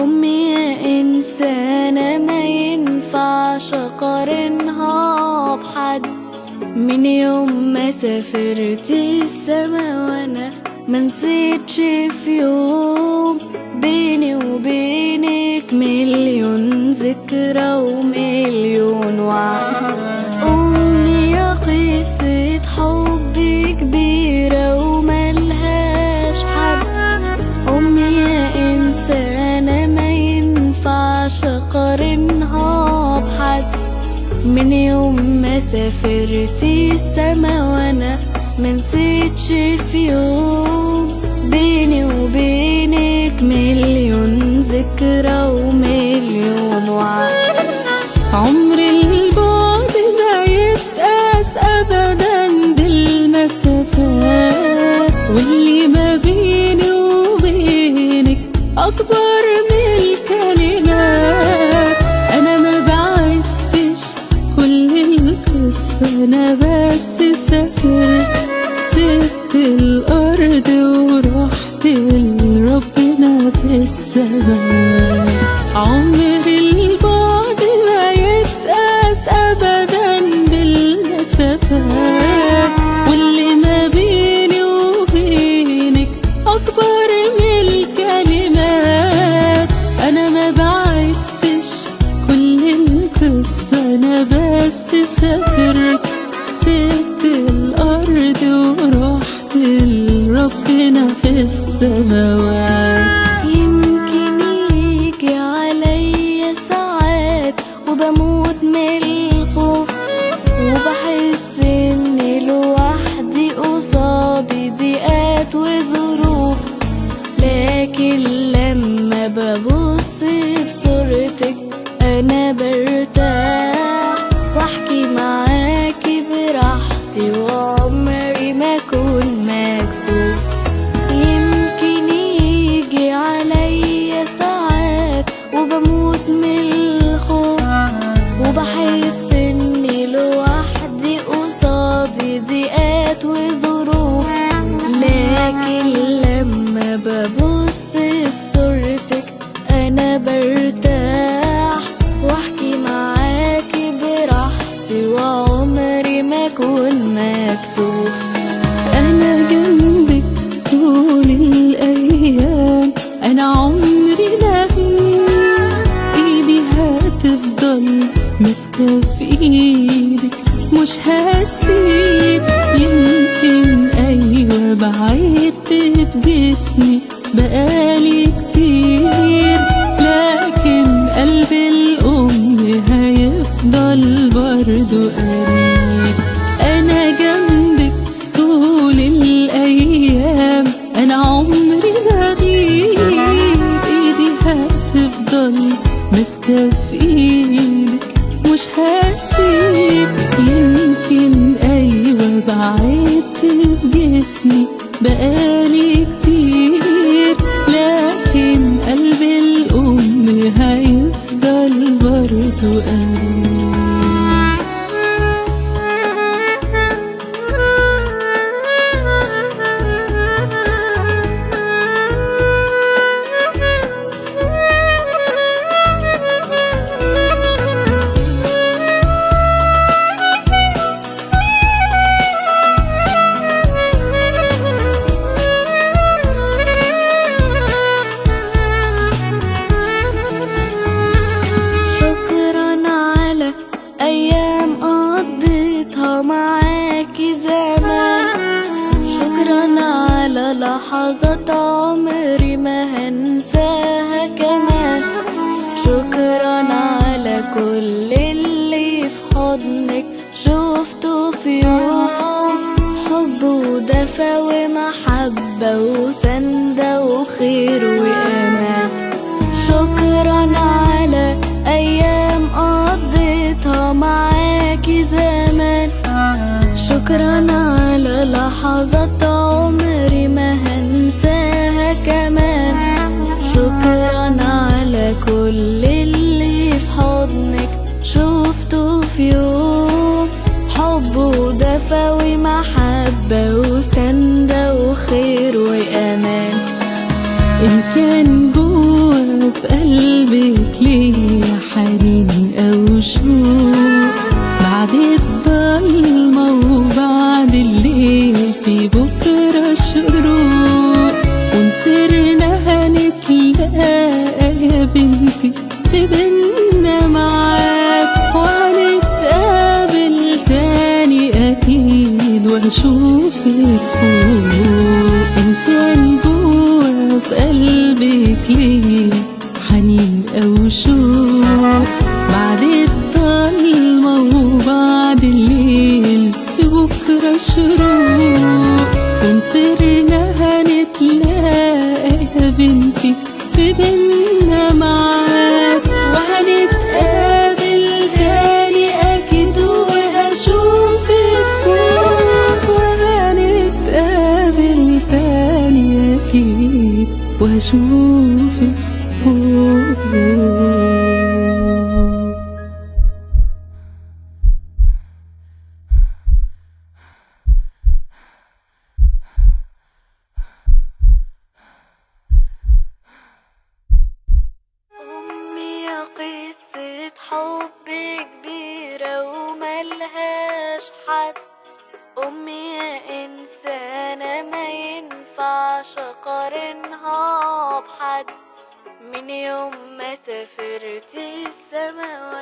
أمي يا إنسانة ما ينفعش أقارنها بحد. من يوم ما سافرتي السما وأنا منسيتش في يوم، بيني وبينك مليون ذكرى ومليون وعد. أمي يا قصة حب كبيرة وملهاش حد. أمي يا إنسانة ما ينفعش أقارنها بحد. من يوم ما سافرتي السما وأنا منسيتش في يوم، بيني وبينك مليون ذكرى ومليون وعد. عمر البعد ما يتقاس أبدا بالمسافات، واللي ما بيني وبينك أكبر من الكلمات. أنا ما بعدتش كل القصة، أنا بس سافرت سبت الأرض ورحت لربنا في السماء. عمر البعد ما يتقاس أبدا بالمسافات، واللي ما بيني وبينك أكبر من الكلمات. أنا ما بعدتش كل القصة، أنا بس سافرت سبت الأرض ورحت لربنا في السماوات. يمكن يجي عليا ساعات وبموت من الخوف، وبحس اني لوحدي قصادي ضيقات وظروف. لكن لما ببص في صورتك انا برتاح، واحكي معاكي براحتي وعمري ما اكون مكسوف. يمكن يجي عليا ساعات وبموت من الخوف، وبحس اني لوحدي قصادي ضيقات وظروف. لكن لما ببص في صورتك انا برتاح، واحكي معاكي براحتي وعمري ما اكون مكسوف. أنا جنبك طول الأيام، أنا عمري ما غيب. إيدي هتفضل ماسكة في إيدك مش هتسيب. يمكن أيوة بعدت في جسمي بقالي كتير، لكن قلب الأم هيفضل برضو قريب. أنا جنبك طول الأيام، أنا عمري ما غيب. إيدي هتفضل ماسكة في إيدك مش هتسيب. يمكن أيوة بعدت في جسمي بقالي كتير، لكن قلب الأم هيفضل برضو قريب. لحظات عمري ما هنساها كمان. شكرا على كل اللي في حضنك شفته في يوم، حب ودفى ومحبة وسندة وخير وأمان. شكرا على أيام قضيتها معاكي زمان. شكرا على لحظات عمري ما هنساها كمان. شكرا على كل اللي في حضنك شفته في يوم، حب ودفى ومحبة وسندة وخير وأمان. إن كان جوا في قلبي يا بنتي في بينا ميعاد، وهنتقابل تاني أكيد وهشوفك فوق. إن كان جوا في قلبك ليه حنين أو شوق، بعد الضلمة وبعد الليل في بكرة شروق، ومصيرنا هنتلاقى يا بنتي في بينا ميعاد، وهنتقابل تاني أكيد وهشوفك فوق. وهنتقابل تاني أكيد وهشوفك فوق. أمي قصة حب كبيرة وملهاش حد، أمي يا إنسانة ما ينفعش أقارنها بحد، من يوم ما سافرت السماوات